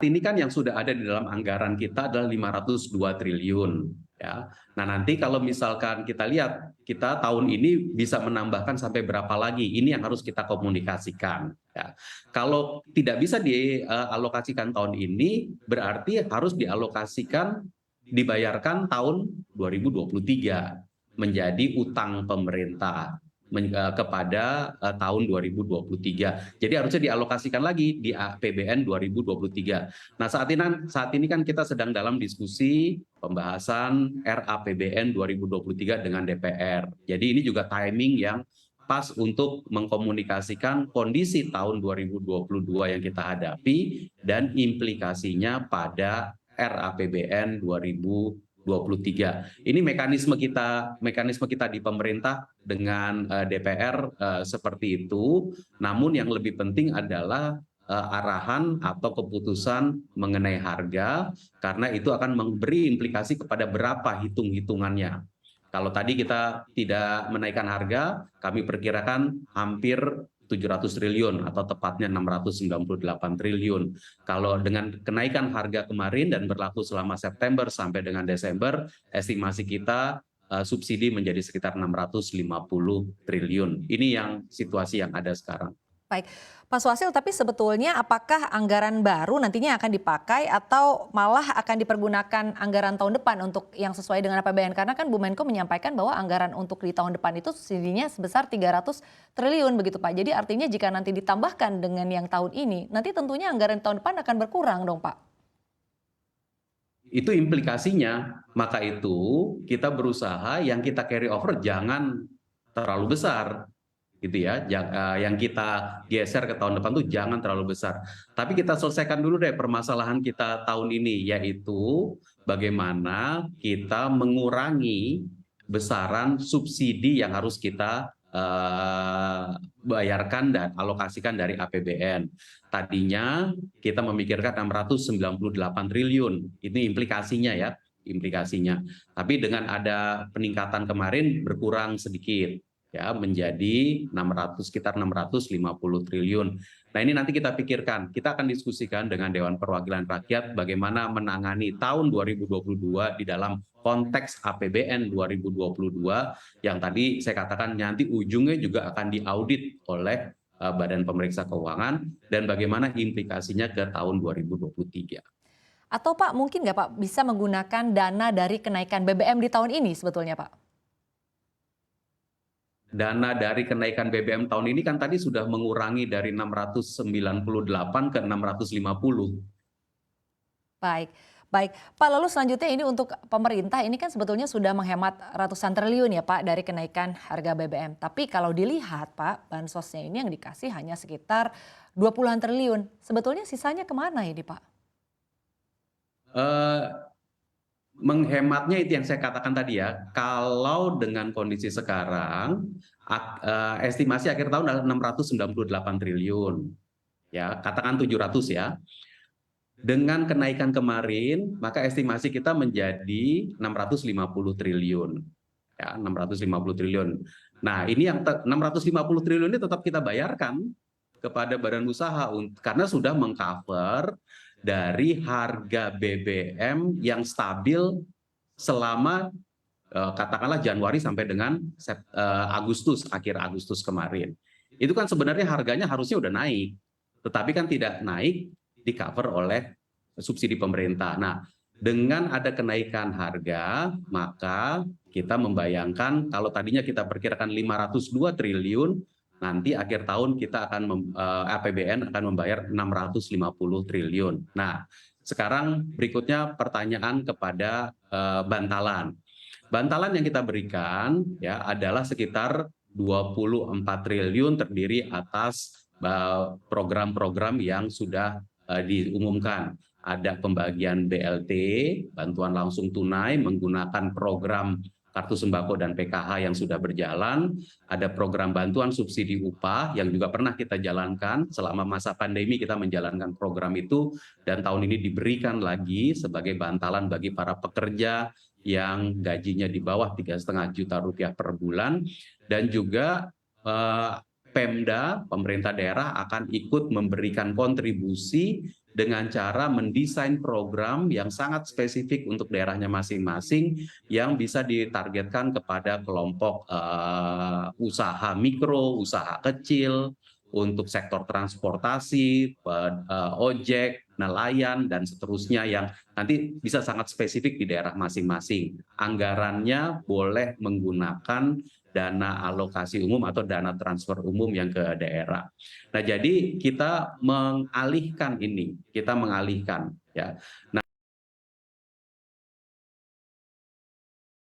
ini kan yang sudah ada di dalam anggaran kita adalah 502 triliun. Ya. Nah nanti kalau misalkan kita lihat, kita tahun ini bisa menambahkan sampai berapa lagi, ini yang harus kita komunikasikan. Ya. Kalau tidak bisa dialokasikan tahun ini, berarti harus dialokasikan, dibayarkan tahun 2023 menjadi utang pemerintah kepada tahun 2023. Jadi harusnya dialokasikan lagi di APBN 2023. Nah, saat ini kan kita sedang dalam diskusi pembahasan RAPBN 2023 dengan DPR. Jadi ini juga timing yang pas untuk mengkomunikasikan kondisi tahun 2022 yang kita hadapi dan implikasinya pada RAPBN 2023. Ini mekanisme kita di pemerintah dengan DPR seperti itu. Namun yang lebih penting adalah arahan atau keputusan mengenai harga, karena itu akan memberi implikasi kepada berapa hitung-hitungannya. Kalau tadi kita tidak menaikkan harga, kami perkirakan hampir 700 triliun atau tepatnya 698 triliun. Kalau dengan kenaikan harga kemarin dan berlaku selama September sampai dengan Desember, estimasi kita subsidi menjadi sekitar 650 triliun. Ini yang situasi yang ada sekarang. Baik, Pak Swasil, tapi sebetulnya apakah anggaran baru nantinya akan dipakai atau malah akan dipergunakan anggaran tahun depan untuk yang sesuai dengan APBN? Karena kan Bu Menko menyampaikan bahwa anggaran untuk di tahun depan itu subsidinya sebesar 300 triliun begitu Pak. Jadi artinya jika nanti ditambahkan dengan yang tahun ini, nanti tentunya anggaran tahun depan akan berkurang dong Pak. Itu implikasinya, maka itu kita berusaha yang kita carry over jangan terlalu besar, gitu ya. Yang kita geser ke tahun depan tuh jangan terlalu besar. Tapi kita selesaikan dulu deh permasalahan kita tahun ini, yaitu bagaimana kita mengurangi besaran subsidi yang harus kita bayarkan dan alokasikan dari APBN. Tadinya kita memikirkan 698 triliun, ini implikasinya ya, implikasinya. Tapi dengan ada peningkatan kemarin berkurang sedikit, ya menjadi sekitar 650 triliun. Nah ini nanti kita pikirkan, kita akan diskusikan dengan Dewan Perwakilan Rakyat bagaimana menangani tahun 2022 di dalam konteks APBN 2022 yang tadi saya katakan nanti ujungnya juga akan diaudit oleh Badan Pemeriksa Keuangan dan bagaimana implikasinya ke tahun 2023. Atau Pak mungkin nggak Pak bisa menggunakan dana dari kenaikan BBM di tahun ini sebetulnya Pak? Dana dari kenaikan BBM tahun ini kan tadi sudah mengurangi dari 698 ke 650. Baik, baik. Pak lalu selanjutnya ini untuk pemerintah ini kan sebetulnya sudah menghemat ratusan triliun ya Pak dari kenaikan harga BBM. Tapi kalau dilihat Pak, bansosnya ini yang dikasih hanya sekitar 20-an triliun. Sebetulnya sisanya kemana ini Pak? Menghematnya itu yang saya katakan tadi ya, kalau dengan kondisi sekarang, estimasi akhir tahun adalah 698 triliun. Ya, katakan 700 ya. Dengan kenaikan kemarin, maka estimasi kita menjadi 650 triliun. Ya, 650 triliun. Nah, ini yang 650 triliun ini tetap kita bayarkan kepada badan usaha karena sudah mengcover dari harga BBM yang stabil selama katakanlah Januari sampai dengan akhir Agustus kemarin. Itu kan sebenarnya harganya harusnya udah naik, tetapi kan tidak naik, di cover oleh subsidi pemerintah. Nah, dengan ada kenaikan harga, maka kita membayangkan kalau tadinya kita perkirakan 502 triliun, nanti akhir tahun kita akan APBN akan membayar 650 triliun. Nah, sekarang berikutnya pertanyaan kepada bantalan. Bantalan yang kita berikan ya adalah sekitar 24 triliun terdiri atas program-program yang sudah diumumkan. Ada pembagian BLT, bantuan langsung tunai menggunakan program kartu sembako dan PKH yang sudah berjalan, ada program bantuan subsidi upah yang juga pernah kita jalankan selama masa pandemi, kita menjalankan program itu dan tahun ini diberikan lagi sebagai bantalan bagi para pekerja yang gajinya di bawah 3,5 juta rupiah per bulan, dan juga Pemda, pemerintah daerah akan ikut memberikan kontribusi dengan cara mendesain program yang sangat spesifik untuk daerahnya masing-masing yang bisa ditargetkan kepada kelompok usaha mikro, usaha kecil, untuk sektor transportasi, ojek, nelayan, dan seterusnya yang nanti bisa sangat spesifik di daerah masing-masing. Anggarannya boleh menggunakan dana alokasi umum atau dana transfer umum yang ke daerah. Nah, jadi kita mengalihkan ini, ya.